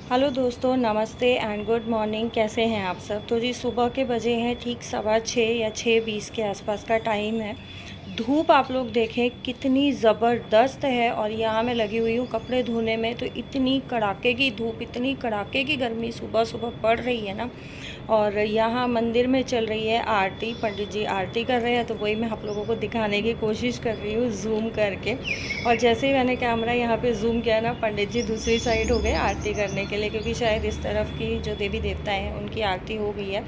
Hello दोस्तों, नमस्ते and good morning. कैसे हैं आप सब? तो जी सुबह के बजे हैं ठीक 6:15 या 6:20 के आसपास का टाइम है। धूप आप लोग देखें कितनी ज़बरदस्त है और यहाँ मैं लगी हुई हूँ कपड़े धोने में। तो इतनी कड़ाके की धूप, इतनी कड़ाके की गर्मी सुबह सुबह पड़ रही है ना। और यहाँ मंदिर में चल रही है आरती, पंडित जी आरती कर रहे हैं, तो वही मैं आप लोगों को दिखाने की कोशिश कर रही हूँ जूम करके। और जैसे ही मैंने कैमरा यहाँ पे जूम किया ना, पंडित जी दूसरी साइड हो गए आरती करने के लिए, क्योंकि शायद इस तरफ की जो देवी देवता हैं उनकी आरती हो गई है।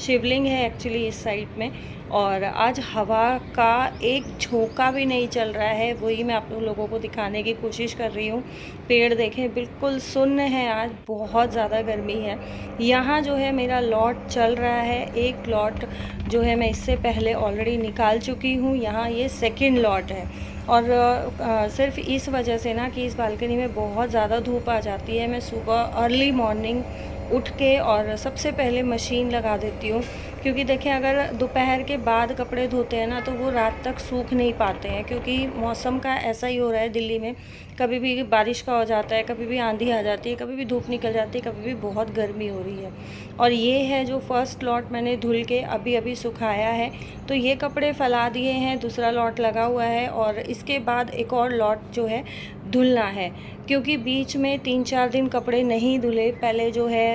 शिवलिंग है एक्चुअली इस साइड में। और आज हवा का एक झोंका भी नहीं चल रहा है, वही मैं आप लोगों को दिखाने की कोशिश कर रही हूँ। पेड़ देखें बिल्कुल सुन्न है, आज बहुत ज़्यादा गर्मी है। यहाँ जो है मेरा लॉट चल रहा है। एक लॉट जो है मैं इससे पहले ऑलरेडी निकाल चुकी हूँ, यहाँ ये सेकंड लॉट है। और सिर्फ इस वजह से ना कि इस बालकनी में बहुत ज़्यादा धूप आ जाती है, मैं सुबह अर्ली मॉर्निंग उठ के और सबसे पहले मशीन लगा देती हूँ। क्योंकि देखें, अगर दोपहर के बाद कपड़े धोते हैं ना तो वो रात तक सूख नहीं पाते हैं, क्योंकि मौसम का ऐसा ही हो रहा है दिल्ली में। कभी भी बारिश का हो जाता है, कभी भी आंधी आ जाती है, कभी भी धूप निकल जाती है, कभी भी बहुत गर्मी हो रही है। और ये है जो फर्स्ट लॉट मैंने धुल के अभी अभी सुखाया है। तो ये कपड़े फैला दिए हैं, दूसरा लॉट लगा हुआ है और इसके बाद एक और लॉट जो है धुलना है। क्योंकि बीच में 3-4 दिन कपड़े नहीं धुले। पहले जो है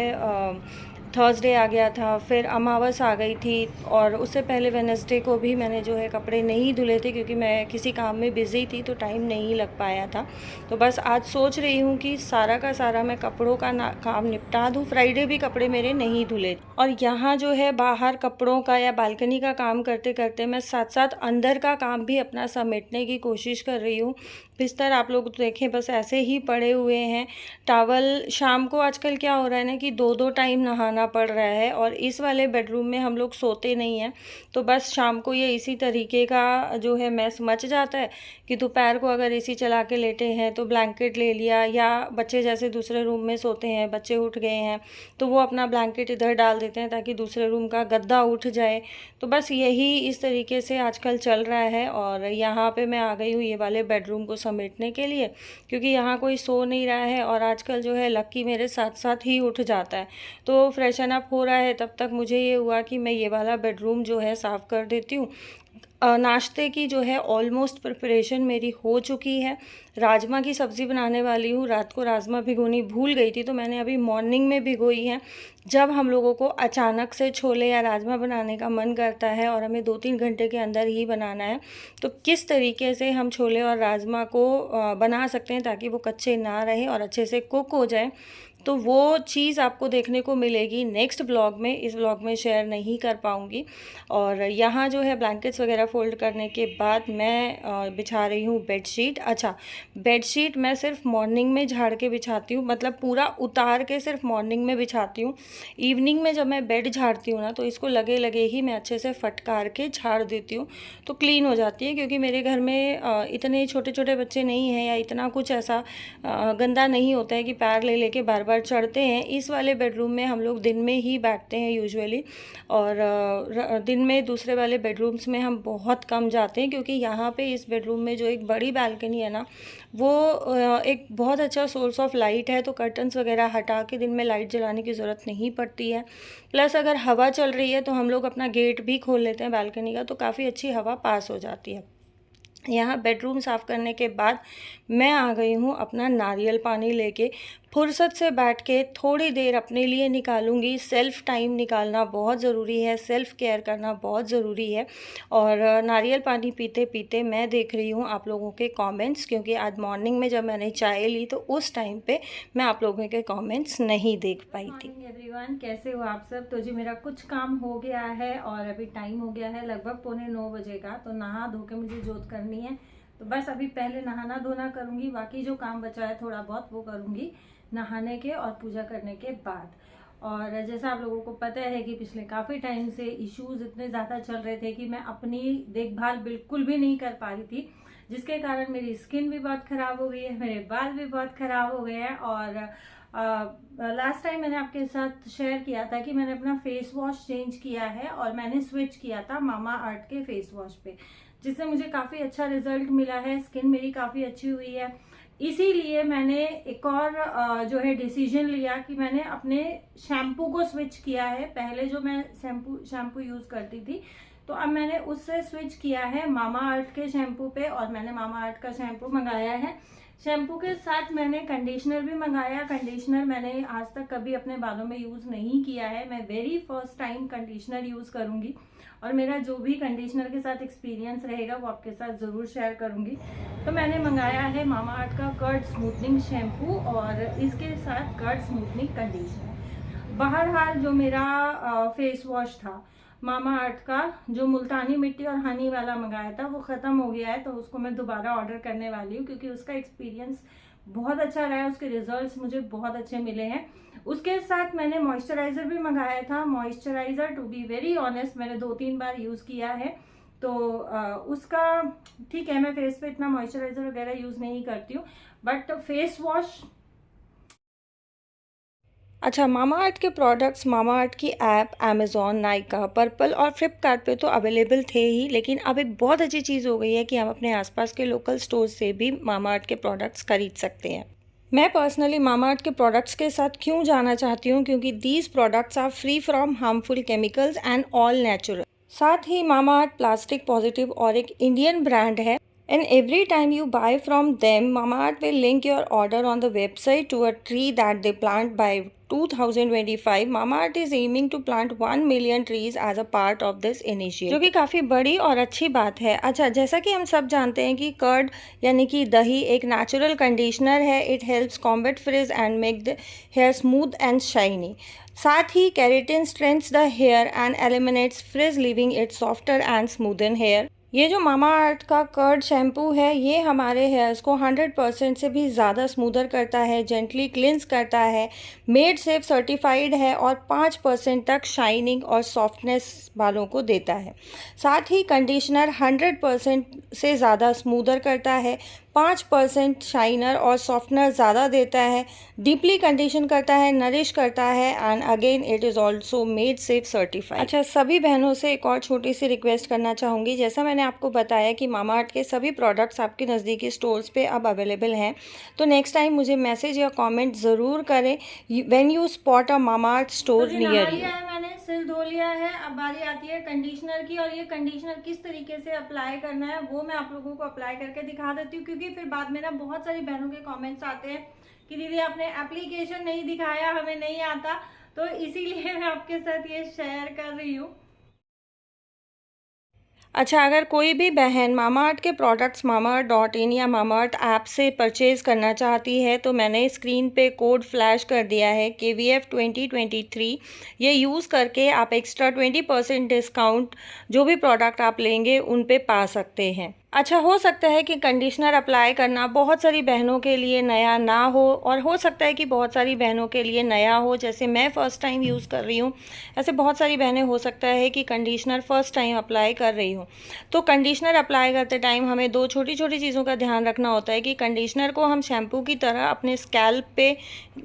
थर्सडे आ गया था, फिर अमावस आ गई थी, और उससे पहले वेडनेसडे को भी मैंने जो है कपड़े नहीं धुले थे, क्योंकि मैं किसी काम में बिज़ी थी तो टाइम नहीं लग पाया था। तो बस आज सोच रही हूँ कि सारा का सारा मैं कपड़ों का काम निपटा दूँ। फ्राइडे भी कपड़े मेरे नहीं धुले। और यहाँ जो है बाहर कपड़ों का या बालकनी का काम करते करते मैं साथ साथ अंदर का काम भी अपना समेटने की कोशिश कर रही हूँ। बिस्तर आप लोग देखें बस ऐसे ही पड़े हुए हैं। टॉवल शाम को आजकल क्या हो रहा है ना कि 2-2 टाइम नहाना पड़ रहा है, और इस वाले बेडरूम में हम लोग सोते नहीं हैं। तो बस शाम को ये इसी तरीके का जो है मैस मच जाता है कि दोपहर को अगर एसी चला के लेटे हैं तो ब्लैंकेट ले लिया, या बच्चे जैसे दूसरे रूम में सोते हैं, बच्चे उठ गए हैं तो वो अपना ब्लैंकेट इधर डाल देते हैं ताकि दूसरे रूम का गद्दा उठ जाए। तो बस यही इस तरीके से आजकल चल रहा है। और यहाँ पे मैं आ गई हूँ ये वाले बेडरूम को समेटने के लिए, क्योंकि यहाँ कोई सो नहीं रहा है और आजकल जो है लक्की मेरे साथ साथ ही उठ जाता है। तो फ्रेशन अप हो रहा है, तब तक मुझे ये हुआ कि मैं ये वाला बेडरूम जो है साफ़ कर देती हूँ। नाश्ते की जो है ऑलमोस्ट प्रिपरेशन मेरी हो चुकी है। राजमा की सब्ज़ी बनाने वाली हूँ। रात को राजमा भिगोनी भूल गई थी, तो मैंने अभी मॉर्निंग में भिगोई है। जब हम लोगों को अचानक से छोले या राजमा बनाने का मन करता है और हमें 2-3 घंटे के अंदर ही बनाना है, तो किस तरीके से हम छोले और राजमा को बना सकते हैं ताकि वो कच्चे ना रहें और अच्छे से कुक हो जाए, तो वो चीज़ आपको देखने को मिलेगी नेक्स्ट ब्लॉग में। इस ब्लॉग में शेयर नहीं कर पाऊँगी। और यहाँ जो है ब्लैंकेट्स वगैरह फ़ोल्ड करने के बाद मैं बिछा रही हूँ बेडशीट। अच्छा, बेडशीट मैं सिर्फ मॉर्निंग में झाड़ के बिछाती हूँ, मतलब पूरा उतार के सिर्फ मॉर्निंग में बिछाती हूँ। इवनिंग में जब मैं बेड झाड़ती हूँ ना तो इसको लगे लगे ही मैं अच्छे से फटकार के झाड़ देती हूँ, तो क्लीन हो जाती है। क्योंकि मेरे घर में इतने छोटे छोटे बच्चे नहीं हैं या इतना कुछ ऐसा गंदा नहीं होता है कि पैर ले लेके बार बार चढ़ते हैं। इस वाले बेडरूम में हम लोग दिन में ही बैठते हैं यूजुअली, और दिन में दूसरे वाले बेडरूम्स में हम बहुत कम जाते हैं, क्योंकि यहाँ पे इस बेडरूम में जो एक बड़ी बालकनी है ना, वो एक बहुत अच्छा सोर्स ऑफ लाइट है। तो कर्टन्स वगैरह हटा के दिन में लाइट जलाने की ज़रूरत नहीं पड़ती है। प्लस अगर हवा चल रही है तो हम लोग अपना गेट भी खोल लेते हैं बालकनी का, तो काफ़ी अच्छी हवा पास हो जाती है। यहाँ बेडरूम साफ़ करने के बाद मैं आ गई हूँ अपना नारियल पानी लेके। फुर्सत से बैठ के थोड़ी देर अपने लिए निकालूंगी। सेल्फ़ टाइम निकालना बहुत ज़रूरी है, सेल्फ़ केयर करना बहुत ज़रूरी है। और नारियल पानी पीते पीते मैं देख रही हूँ आप लोगों के कमेंट्स, क्योंकि आज मॉर्निंग में जब मैंने चाय ली तो उस टाइम पे मैं आप लोगों के कमेंट्स नहीं देख पाई थी। एवरीवन, कैसे हो आप सब? तो जी मेरा कुछ काम हो गया है और अभी टाइम हो गया है लगभग 8:45 बजे का। तो नहा धो के मुझे जोत करनी है, तो बस अभी पहले नहाना धोना करूँगी, बाकी जो काम बचा है थोड़ा बहुत वो करूँगी नहाने के और पूजा करने के बाद। और जैसा आप लोगों को पता है कि पिछले काफ़ी टाइम से इश्यूज इतने ज़्यादा चल रहे थे कि मैं अपनी देखभाल बिल्कुल भी नहीं कर पा रही थी, जिसके कारण मेरी स्किन भी बहुत ख़राब हो गई है, मेरे बाल भी बहुत ख़राब हो गए हैं। और लास्ट टाइम मैंने आपके साथ शेयर किया था कि मैंने अपना फेस वॉश चेंज किया है और मैंने स्विच किया था मामा अर्थ के फेस वॉश पे, जिससे मुझे काफ़ी अच्छा रिजल्ट मिला है। स्किन मेरी काफ़ी अच्छी हुई है, इसीलिए मैंने एक और जो है डिसीजन लिया कि मैंने अपने शैम्पू को स्विच किया है। पहले जो मैं शैम्पू यूज करती थी, तो अब मैंने उससे स्विच किया है मामा अर्थ के शैम्पू पे, और मैंने मामा अर्थ का शैम्पू मंगाया है। शैम्पू के साथ मैंने कंडीशनर भी मंगाया। कंडीशनर मैंने आज तक कभी अपने बालों में यूज नहीं किया है, मैं very first time conditioner use करूंगी, और मेरा जो भी कंडीशनर के साथ एक्सपीरियंस रहेगा वो आपके साथ ज़रूर शेयर करूंगी। तो मैंने मंगाया है मामा अर्थ का कर्ड स्मूथनिंग शैम्पू और इसके साथ कर्ड स्मूथनिंग कंडीशनर। बहरहाल जो मेरा फेस वॉश था मामा अर्थ का, जो मुल्तानी मिट्टी और हनी वाला मंगाया था, वो ख़त्म हो गया है, तो उसको मैं दोबारा ऑर्डर करने वाली हूँ, क्योंकि उसका एक्सपीरियंस बहुत अच्छा रहा है, उसके रिजल्ट्स मुझे बहुत अच्छे मिले हैं। उसके साथ मैंने मॉइस्चराइज़र भी मंगाया था। Moisturiser to be very honest मैंने 2-3 बार यूज़ किया है, तो उसका ठीक है, मैं फेस पे इतना मॉइस्चराइज़र वगैरह यूज़ नहीं करती हूँ, बट फेस वॉश। अच्छा, मामा अर्थ के प्रोडक्ट्स मामा अर्थ की ऐप अमेज़ॉन, नायका, पर्पल और फ्लिपकार्ट पे तो अवेलेबल थे ही, लेकिन अब एक बहुत अच्छी चीज़ हो गई है कि हम अपने आसपास के लोकल स्टोर से भी मामा अर्थ के प्रोडक्ट्स खरीद सकते हैं। मैं पर्सनली मामा अर्थ के प्रोडक्ट्स के साथ क्यों जाना चाहती हूँ, क्योंकि these products are free from harmful chemicals and all natural. साथ ही मामा अर्थ प्लास्टिक पॉजिटिव और एक इंडियन ब्रांड है। And every time you buy from them, Mamaearth will link your order on the website to a tree that they plant by 2025. Mamaearth is aiming to plant 1 million trees as a part of this initiative, जो कि काफ़ी बड़ी और अच्छी बात है। अच्छा, जैसा कि हम सब जानते हैं कि कर्ड यानी कि दही एक नेचुरल कंडीशनर है। It helps combat frizz and make the hair smooth and shiny. साथ ही keratin strengthens the hair and eliminates frizz, leaving it softer and smoothen hair. ये जो मामा अर्थ का कर्ड शैम्पू है, ये हमारे हेयर्स को 100% से भी ज़्यादा स्मूदर करता है, जेंटली क्लिंस करता है, मेड सेफ सर्टिफाइड है और 5% तक शाइनिंग और सॉफ्टनेस बालों को देता है। साथ ही कंडीशनर 100% से ज़्यादा स्मूदर करता है, 5% शाइनर और सॉफ्टनर ज़्यादा देता है, डीपली कंडीशन करता है, नरिश करता है, and again it is also made safe certified. अच्छा, सभी बहनों से एक और छोटी सी रिक्वेस्ट करना चाहूँगी। जैसा मैंने आपको बताया कि मामा अर्थ के सभी प्रोडक्ट्स आपके नज़दीकी स्टोर्स पे अब अवेलेबल हैं, तो नेक्स्ट टाइम मुझे मैसेज या कॉमेंट ज़रूर करें when you spot a mama earth store near you. मैंने सिर धो लिया है, अब बारी आती है कंडीशनर की, और ये कंडीशनर किस तरीके से अप्लाई करना है वो मैं आप लोगों को अप्लाई करके दिखा देती हूँ, क्योंकि फिर बाद में ना बहुत सारी बहनों के कमेंट्स आते हैं कि दीदी आपने एप्लीकेशन नहीं दिखाया, हमें नहीं आता, तो इसीलिए मैं आपके साथ ये शेयर कर रही हूँ। अच्छा, अगर कोई भी बहन मामाअर्थ के प्रोडक्ट्स mamaearth.in या मामाअर्थ ऐप से परचेज़ करना चाहती है, तो मैंने स्क्रीन पे कोड फ्लैश कर दिया है KVF 2023। ये यूज़ करके आप एक्स्ट्रा 20% डिस्काउंट जो भी प्रोडक्ट आप लेंगे उन पे पा सकते हैं। अच्छा, हो सकता है कि कंडीशनर अप्लाई करना बहुत सारी बहनों के लिए नया ना हो, और हो सकता है कि बहुत सारी बहनों के लिए नया हो, जैसे मैं फ़र्स्ट टाइम यूज़ कर रही हूँ, ऐसे बहुत सारी बहनें हो सकता है कि कंडीशनर फ़र्स्ट टाइम अप्लाई कर रही हूँ। तो कंडीशनर अप्लाई करते टाइम हमें 2 छोटी छोटी चीज़ों का ध्यान रखना होता है कि कंडीशनर को हम शैम्पू की तरह अपने स्कैल्प पे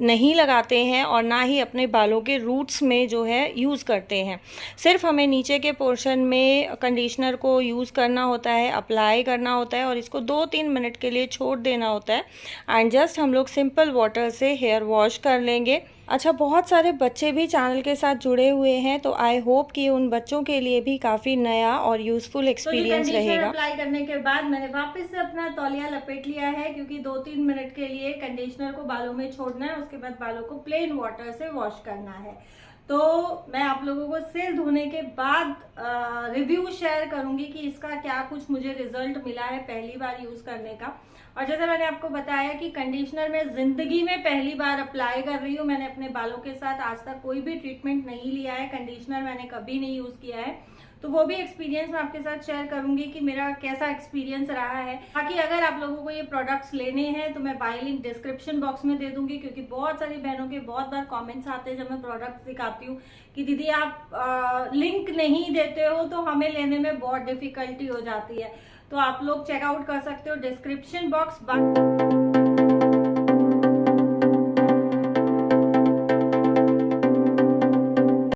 नहीं लगाते हैं और ना ही अपने बालों के रूट्स में जो है यूज़ करते हैं। सिर्फ हमें नीचे के पोर्शन में कंडीशनर को यूज़ करना होता है, अप्लाई करना होता है, और इसको 2-3 मिनट के लिए छोड़ देना होता है, एंड जस्ट हम लोग सिंपल वाटर से हेयर वॉश कर लेंगे। अच्छा, बहुत सारे बच्चे भी चैनल के साथ जुड़े हुए हैं, तो आई होप कि उन बच्चों के लिए भी काफ़ी नया और यूज़फुल एक्सपीरियंस रहेगा। अप्लाई करने के बाद मैंने वापस से अपना तौलिया लपेट लिया है, क्योंकि 2-3 मिनट के लिए कंडीशनर को बालों में छोड़ना है, उसके बाद बालों को प्लेन वाटर से वॉश करना है। तो मैं आप लोगों को सिर धोने के बाद रिव्यू शेयर करूंगी कि इसका क्या कुछ मुझे रिजल्ट मिला है पहली बार यूज़ करने का। और जैसे मैंने आपको बताया कि कंडीशनर मैं ज़िंदगी में पहली बार अप्लाई कर रही हूँ, मैंने अपने बालों के साथ आज तक कोई भी ट्रीटमेंट नहीं लिया है, कंडीशनर मैंने कभी नहीं यूज़ किया है, तो वो भी एक्सपीरियंस मैं आपके साथ शेयर करूंगी कि मेरा कैसा एक्सपीरियंस रहा है। बाकी अगर आप लोगों को ये प्रोडक्ट्स लेने हैं तो मैं बाय लिंक डिस्क्रिप्शन बॉक्स में दे दूंगी, क्योंकि बहुत सारी बहनों के बहुत बार कमेंट्स आते हैं जब मैं प्रोडक्ट्स दिखाती हूँ कि दीदी आप लिंक नहीं देते हो, तो हमें लेने में बहुत डिफिकल्टी हो जाती है। तो आप लोग चेकआउट कर सकते हो डिस्क्रिप्शन बॉक्स।